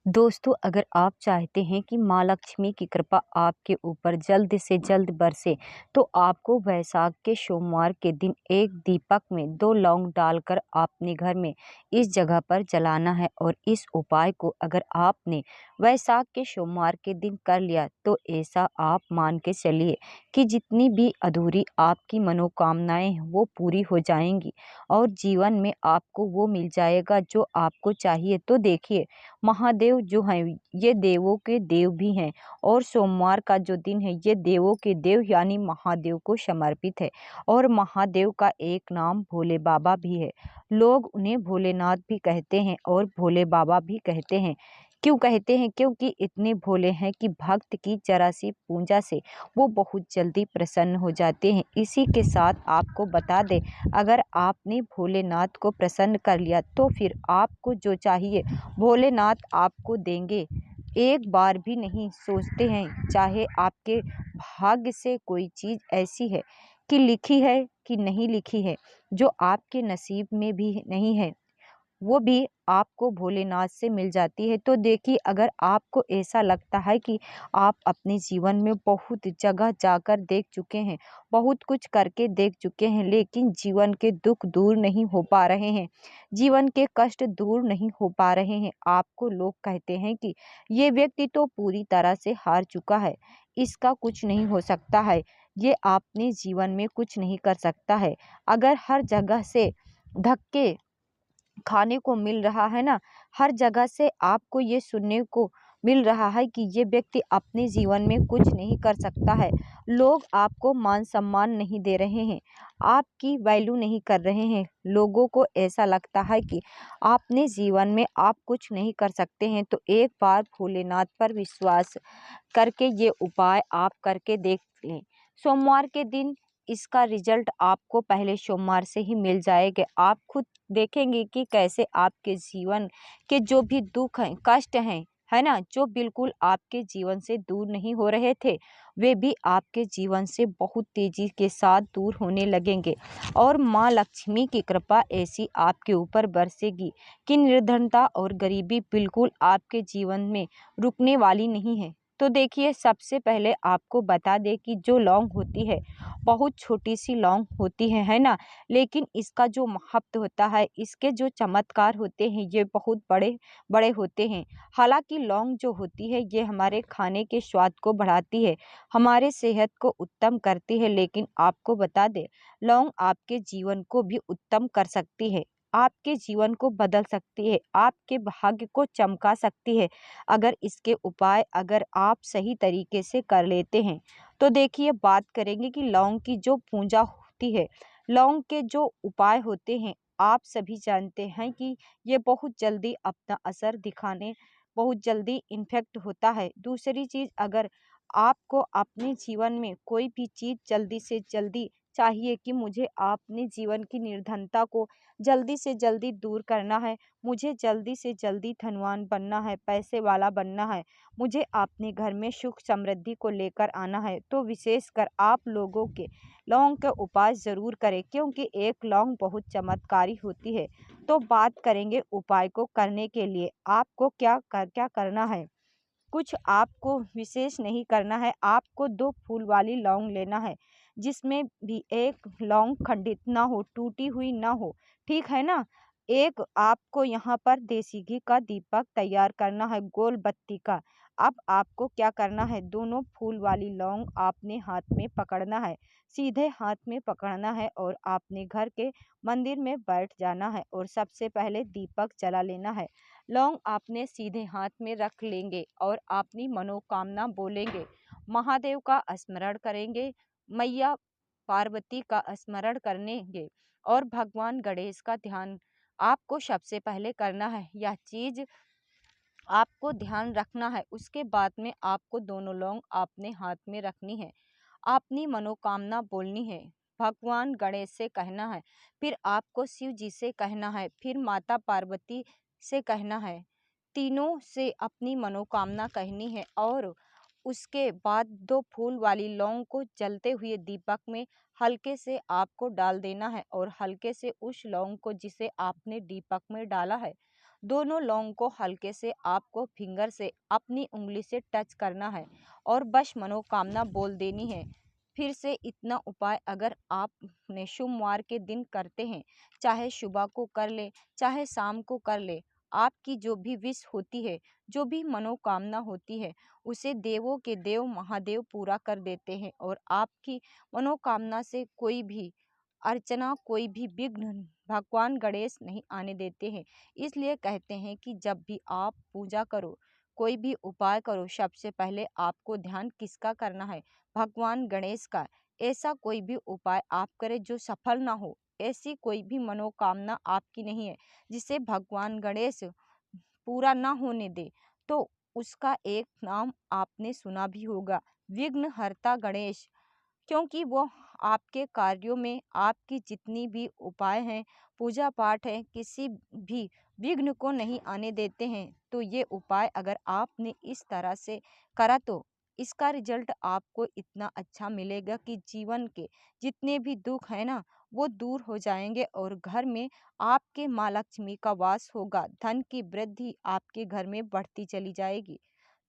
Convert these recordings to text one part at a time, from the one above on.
दोस्तों, अगर आप चाहते हैं कि माँ लक्ष्मी की कृपा आपके ऊपर जल्द से जल्द बरसे, तो आपको वैशाख के सोमवार के दिन एक दीपक में 2 लौंग डालकर अपने घर में इस जगह पर जलाना है। और इस उपाय को अगर आपने वैशाख के सोमवार के दिन कर लिया, तो ऐसा आप मान के चलिए कि जितनी भी अधूरी आपकी मनोकामनाएं हैं, वो पूरी हो जाएंगी और जीवन में आपको वो मिल जाएगा जो आपको चाहिए। तो देखिए, महादेव जो हैं ये देवों के देव भी हैं और सोमवार का जो दिन है ये देवों के देव यानी महादेव को समर्पित है। और महादेव का एक नाम भोले बाबा भी है। लोग उन्हें भोलेनाथ भी कहते हैं और भोले बाबा भी कहते हैं। क्यों कहते हैं? क्योंकि इतने भोले हैं कि भक्त की जरा सी पूजा से वो बहुत जल्दी प्रसन्न हो जाते हैं। इसी के साथ आपको बता दें, अगर आपने भोलेनाथ को प्रसन्न कर लिया तो फिर आपको जो चाहिए भोलेनाथ आपको देंगे। एक बार भी नहीं सोचते हैं, चाहे आपके भाग्य से कोई चीज़ ऐसी है कि लिखी है कि नहीं लिखी है, जो आपके नसीब में भी नहीं है, वो भी आपको भोलेनाथ से मिल जाती है। तो देखिए, अगर आपको ऐसा लगता है कि आप अपने जीवन में बहुत जगह जाकर देख चुके हैं, बहुत कुछ करके देख चुके हैं, लेकिन जीवन के दुख दूर नहीं हो पा रहे हैं, जीवन के कष्ट दूर नहीं हो पा रहे हैं, आपको लोग कहते हैं कि ये व्यक्ति तो पूरी तरह से हार चुका है, इसका कुछ नहीं हो सकता है, ये अपने जीवन में कुछ नहीं कर सकता है। अगर हर जगह से धक्के खाने को मिल रहा है ना, हर जगह से आपको ये सुनने को मिल रहा है कि ये व्यक्ति अपने जीवन में कुछ नहीं कर सकता है, लोग आपको मान सम्मान नहीं दे रहे हैं, आपकी वैल्यू नहीं कर रहे हैं, लोगों को ऐसा लगता है कि अपने जीवन में आप कुछ नहीं कर सकते हैं, तो एक बार भोलेनाथ पर विश्वास करके ये उपाय आप करके देख लें। सोमवार के दिन इसका रिजल्ट आपको पहले सोमवार से ही मिल जाएगा। आप खुद देखेंगे कि कैसे आपके जीवन के जो भी दुख हैं, कष्ट हैं, है ना, जो बिल्कुल आपके जीवन से दूर नहीं हो रहे थे, वे भी आपके जीवन से बहुत तेजी के साथ दूर होने लगेंगे। और माँ लक्ष्मी की कृपा ऐसी आपके ऊपर बरसेगी कि निर्धनता और गरीबी बिल्कुल आपके जीवन में रुकने वाली नहीं है। तो देखिए, सबसे पहले आपको बता दें कि जो लौंग होती है, बहुत छोटी सी लौंग होती है ना, लेकिन इसका जो महत्व होता है, इसके जो चमत्कार होते हैं, ये बहुत बड़े बड़े होते हैं। हालांकि लौंग जो होती है ये हमारे खाने के स्वाद को बढ़ाती है, हमारे सेहत को उत्तम करती है, लेकिन आपको बता दें, लौंग आपके जीवन को भी उत्तम कर सकती है, आपके जीवन को बदल सकती है, आपके भाग्य को चमका सकती है, अगर इसके उपाय अगर आप सही तरीके से कर लेते हैं। तो देखिए, बात करेंगे कि लौंग की जो पूजा होती है, लौंग के जो उपाय होते हैं, आप सभी जानते हैं कि ये बहुत जल्दी अपना असर दिखाने, बहुत जल्दी इन्फेक्ट होता है। दूसरी चीज़, अगर आपको अपने जीवन में कोई भी चीज़ जल्दी से जल्दी चाहिए कि मुझे अपने जीवन की निर्धनता को जल्दी से जल्दी दूर करना है, मुझे जल्दी से जल्दी धनवान बनना है, पैसे वाला बनना है, मुझे अपने घर में सुख समृद्धि को लेकर आना है, तो विशेषकर आप लोगों के लौंग का उपाय ज़रूर करें, क्योंकि एक लौंग बहुत चमत्कारी होती है। तो बात करेंगे उपाय को करने के लिए आपको क्या करना है। कुछ आपको विशेष नहीं करना है, आपको 2 फूल वाली लौंग लेना है, जिसमें भी एक लौंग खंडित ना हो, टूटी हुई ना हो, ठीक है ना? एक आपको यहाँ पर देसी घी का दीपक तैयार करना है, गोल बत्ती का। अब आपको क्या करना है, दोनों फूल वाली लौंग आपने हाथ में पकड़ना है, सीधे हाथ में पकड़ना है और आपने घर के मंदिर में बैठ जाना है और सबसे पहले दीपक जला लेना है। लौंग आपने सीधे हाथ में रख लेंगे और अपनी मनोकामना बोलेंगे, महादेव का स्मरण करेंगे, मैया पार्वती का स्मरण करेंगे और भगवान गणेश का ध्यान आपको सबसे पहले करना है। यह चीज आपको ध्यान रखना है। उसके बाद में आपको दोनों लौंग अपने हाथ में रखनी है, अपनी मनोकामना बोलनी है, भगवान गणेश से कहना है, फिर आपको शिव जी से कहना है, फिर माता पार्वती से कहना है, तीनों से अपनी मनोकामना कहनी है। और उसके बाद 2 फूल वाली लौंग को जलते हुए दीपक में हल्के से आपको डाल देना है और हल्के से उस लौंग को जिसे आपने दीपक में डाला है, दोनों लौंग को हल्के से आपको फिंगर से अपनी उंगली से टच करना है और बस मनोकामना बोल देनी है। फिर से इतना उपाय अगर आपने सोमवार के दिन करते हैं, चाहे सुबह को कर ले, चाहे शाम को कर ले, आपकी जो भी विश होती है, जो भी मनोकामना होती है, उसे देवों के देव महादेव पूरा कर देते हैं और आपकी मनोकामना से कोई भी अर्चना, कोई भी विघ्न भगवान गणेश नहीं आने देते हैं। इसलिए कहते हैं कि जब भी आप पूजा करो, कोई भी उपाय करो, सबसे पहले आपको ध्यान किसका करना है? भगवान गणेश का। ऐसा कोई भी उपाय आप करें जो सफल ना हो, ऐसी कोई भी मनोकामना आपकी नहीं है जिसे भगवान गणेश पूरा ना होने दे, तो उसका एक नाम आपने सुना भी होगा, विघ्नहर्ता गणेश। क्योंकि वो आपके कार्यों में आपकी जितनी भी उपाय हैं, पूजा पाठ है, किसी भी विघ्न को नहीं आने देते हैं। तो ये उपाय अगर आपने इस तरह से करा तो इसका रिजल्ट आपको इतना अच्छा मिलेगा कि जीवन के जितने भी दुख है ना, वो दूर हो जाएंगे और घर में आपके माँ लक्ष्मी का वास होगा। धन की वृद्धि आपके घर में बढ़ती चली जाएगी।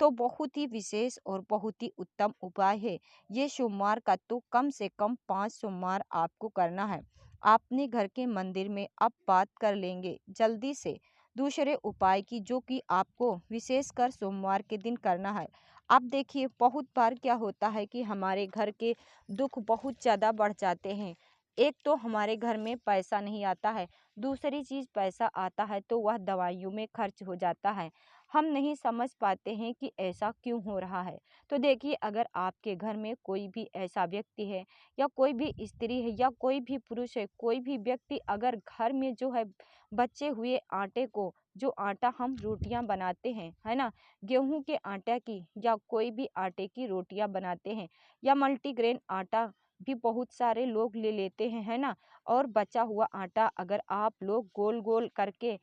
तो बहुत ही विशेष और बहुत ही उत्तम उपाय है ये सोमवार का। तो कम से कम 5 सोमवार आपको करना है। अपने घर के मंदिर में अब बात कर लेंगे जल्दी से दूसरे उपाय की, जो कि आपको विशेषकर सोमवार के दिन करना है। अब देखिए, बहुत बार क्या होता है कि हमारे घर के दुख बहुत ज़्यादा बढ़ जाते हैं। एक तो हमारे घर में पैसा नहीं आता है, दूसरी चीज़ पैसा आता है तो वह दवाइयों में खर्च हो जाता है। हम नहीं समझ पाते हैं कि ऐसा क्यों हो रहा है। तो देखिए, अगर आपके घर में कोई भी ऐसा व्यक्ति है या कोई भी स्त्री है या कोई भी पुरुष है, कोई भी व्यक्ति अगर घर में जो है बचे हुए आटे को, जो आटा हम रोटियां बनाते हैं, है ना, गेहूं के आटा की या कोई भी आटे की रोटियां बनाते हैं, या मल्टीग्रेन आटा भी बहुत सारे लोग ले लेते हैं, है ना। और बचा हुआ आटा अगर आप लोग गोल गोल करके,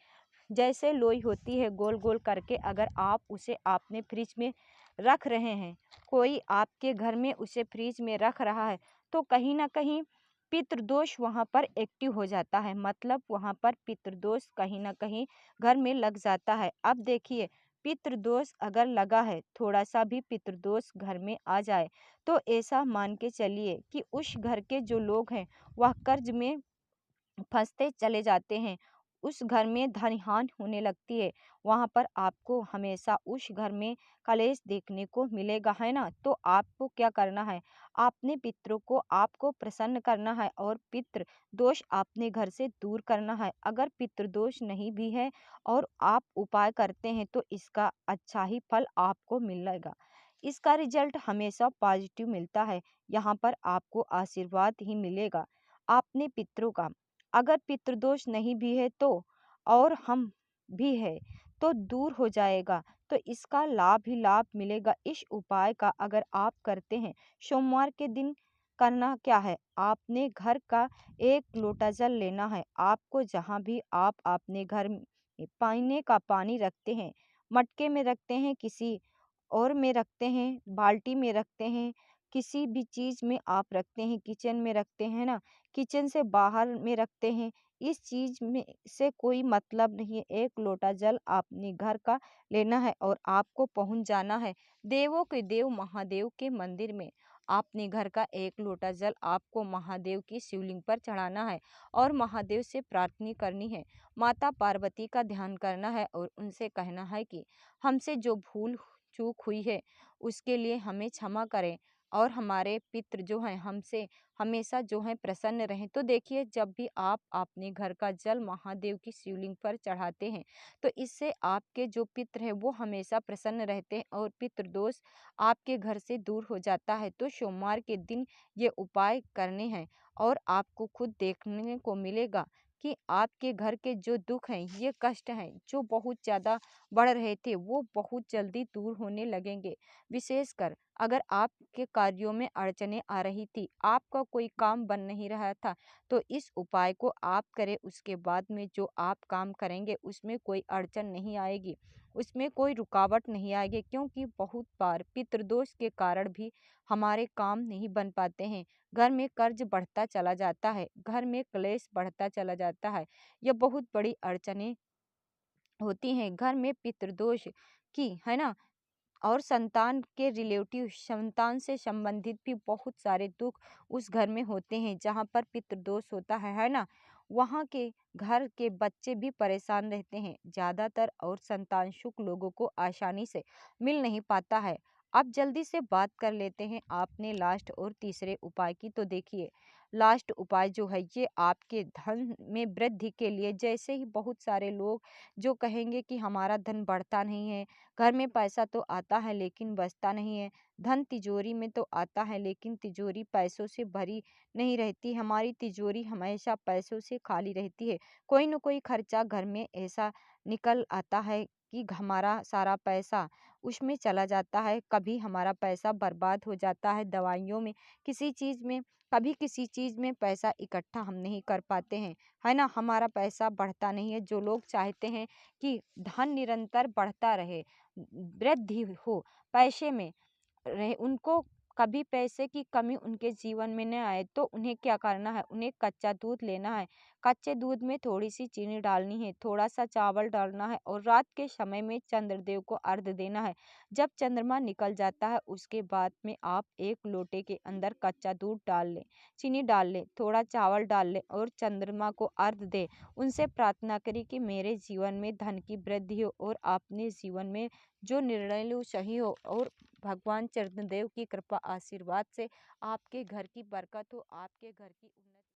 जैसे लोई होती है गोल गोल करके, अगर आप उसे आपने फ्रिज में रख रहे हैं, कोई आपके घर में उसे फ्रिज में रख रहा है, तो कहीं ना कहीं पितृदोष वहाँ पर एक्टिव हो जाता है। मतलब वहाँ पर पितृदोष कहीं ना कहीं घर में लग जाता है। अब देखिए, पितृदोष अगर लगा है, थोड़ा सा भी पितृदोष घर में आ जाए, तो ऐसा मान के चलिए कि उस घर के जो लोग हैं वह कर्ज में फंसते चले जाते हैं। उस घर में धनहानि होने लगती है। वहाँ पर आपको हमेशा उस घर में कलेश देखने को मिलेगा, है ना। तो आपको क्या करना है, अपने पितरों को आपको प्रसन्न करना है और पितृ दोष अपने घर से दूर करना है। अगर पितृ दोष नहीं भी है और आप उपाय करते हैं तो इसका अच्छा ही फल आपको मिलेगा। इसका रिजल्ट हमेशा पॉजिटिव मिलता है। यहाँ पर आपको आशीर्वाद ही मिलेगा अपने पितरों का। अगर पितृदोष नहीं भी है तो, और हम भी है, तो दूर हो जाएगा। तो इसका लाभ ही लाभ मिलेगा। इस उपाय का अगर आप करते हैं, सोमवार के दिन करना क्या है, आपने घर का 1 लोटा जल लेना है। आपको जहाँ भी आप अपने घर में पीने का पानी रखते हैं, मटके में रखते हैं, किसी और में रखते हैं, बाल्टी में रखते हैं, किसी भी चीज़ में आप रखते हैं, किचन में रखते हैं ना, किचन से बाहर में रखते हैं, इस चीज़ में से कोई मतलब नहीं है। 1 लोटा जल अपने घर का लेना है और आपको पहुंच जाना है देवों के देव महादेव के मंदिर में। अपने घर का 1 लोटा जल आपको महादेव की शिवलिंग पर चढ़ाना है और महादेव से प्रार्थना करनी है। माता पार्वती का ध्यान करना है और उनसे कहना है कि हमसे जो भूल चूक हुई है उसके लिए हमें क्षमा करें और हमारे पितृ जो हैं हमसे हमेशा जो है प्रसन्न रहें। तो देखिए, जब भी आप अपने घर का जल महादेव की शिवलिंग पर चढ़ाते हैं, तो इससे आपके जो पितृ हैं वो हमेशा प्रसन्न रहते हैं और पितृ दोष आपके घर से दूर हो जाता है। तो सोमवार के दिन ये उपाय करने हैं और आपको खुद देखने को मिलेगा कि आपके घर के जो दुख हैं, ये कष्ट हैं जो बहुत ज़्यादा बढ़ रहे थे, वो बहुत जल्दी दूर होने लगेंगे। विशेषकर अगर आपके कार्यों में अड़चनें आ रही थी, आपका कोई काम बन नहीं रहा था, तो इस उपाय को आप करें। उसके बाद में जो आप काम करेंगे उसमें कोई अड़चन नहीं आएगी, उसमें कोई रुकावट नहीं आएगी। क्योंकि बहुत बार पितृदोष के कारण भी हमारे काम नहीं बन पाते हैं। घर में कर्ज बढ़ता चला जाता है, घर में क्लेश बढ़ता चला जाता है। यह बहुत बड़ी अड़चनें होती हैं, घर में पितृदोष की, है ना? और संतान के रिलेटिव, संतान से संबंधित भी बहुत सारे दुख उस घर में होते हैं जहाँ पर पितृदोष होता है ना? वहाँ के घर के बच्चे भी परेशान रहते हैं ज़्यादातर, और संतान सुख लोगों को आसानी से मिल नहीं पाता है। अब जल्दी से बात कर लेते हैं आपने लास्ट और तीसरे उपाय की। तो देखिए, लास्ट उपाय जो है ये आपके धन में वृद्धि के लिए, जैसे ही बहुत सारे लोग जो कहेंगे कि हमारा धन बढ़ता नहीं है, घर में पैसा तो आता है लेकिन बचता नहीं है, धन तिजोरी में तो आता है लेकिन तिजोरी पैसों से भरी नहीं रहती, हमारी तिजोरी हमेशा पैसों से खाली रहती है। कोई न कोई खर्चा घर में ऐसा निकल आता है कि हमारा सारा पैसा उसमें चला जाता है, कभी हमारा पैसा बर्बाद हो जाता है दवाइयों में, किसी चीज़ में, कभी किसी चीज़ में पैसा इकट्ठा हम नहीं कर पाते हैं, है ना? हमारा पैसा बढ़ता नहीं है। जो लोग चाहते हैं कि धन निरंतर बढ़ता रहे, वृद्धि हो पैसे में रहे, उनको कभी पैसे की कमी उनके जीवन में न आए, तो उन्हें क्या करना है, उन्हें कच्चा दूध लेना है। कच्चे दूध में थोड़ी सी चीनी डालनी है, थोड़ा सा चावल डालना है, और रात के समय में चंद्रदेव को अर्घ देना है। जब चंद्रमा निकल जाता है उसके बाद में आप एक लोटे के अंदर कच्चा दूध डाल लें, चीनी डाल लें, थोड़ा चावल डाल लें और चंद्रमा को अर्घ दें। उनसे प्रार्थना करें कि मेरे जीवन में धन की वृद्धि हो और अपने जीवन में जो निर्णय लूँ सही हो, और भगवान चंद्रदेव की कृपा आशीर्वाद से आपके घर की बरकत हो, आपके घर की